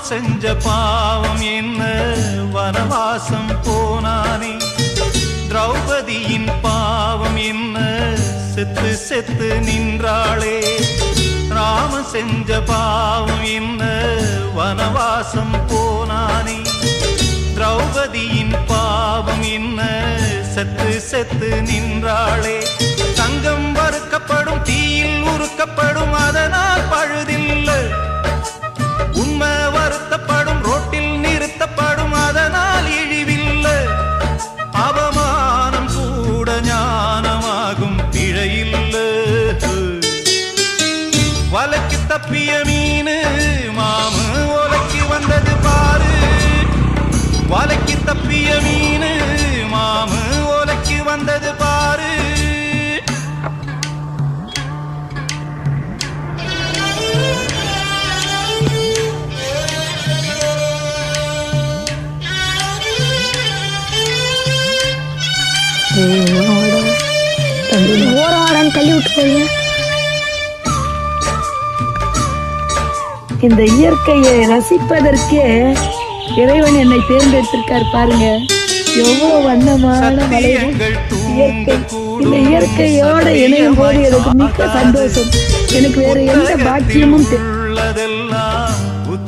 ராமன் செஞ்ச பாவம் என்ன வனவாசம் போனானே திரௌபதியின் பாவம் என்ன செத்து செத்து நின்றாளே ராமன் செஞ்ச பாவம் என்ன வனவாசம் போனானே திரௌபதியின் பாவம் என்ன செத்து செத்து நின்றாளே தங்கம் வறுக்கப்படும் தீயில் உருக்கப்படும் அதனால் பழுதில்லை உண்மை வருத்தப்படும் ரோட்டில் நிறுத்தப்படும் அதனால் இழிவில்லை அவமானம் கூட ஞானமாகும் பிழையில்லை வலைக்கு தப்பிய மீனு மாமு ஓலைக்கு வந்தது பாரு வலைக்கு தப்பிய மீனு மாமு ஓலைக்கு வந்தது பாரு ஓராடன் தள்ளி விட்டு போய் இந்த இயற்கையை ரசிப்பதற்கே இறைவன் என்னை தேர்ந்தெடுத்திருக்கார் பாருங்க எவ்வளவு வண்ணமான மலைகள் இயற்கை இந்த இயற்கையோட இணையும் போது எனக்கு மிக்க சந்தோஷம் எனக்கு வேற எந்த பாக்கியமும் உள்ளதெல்லாம்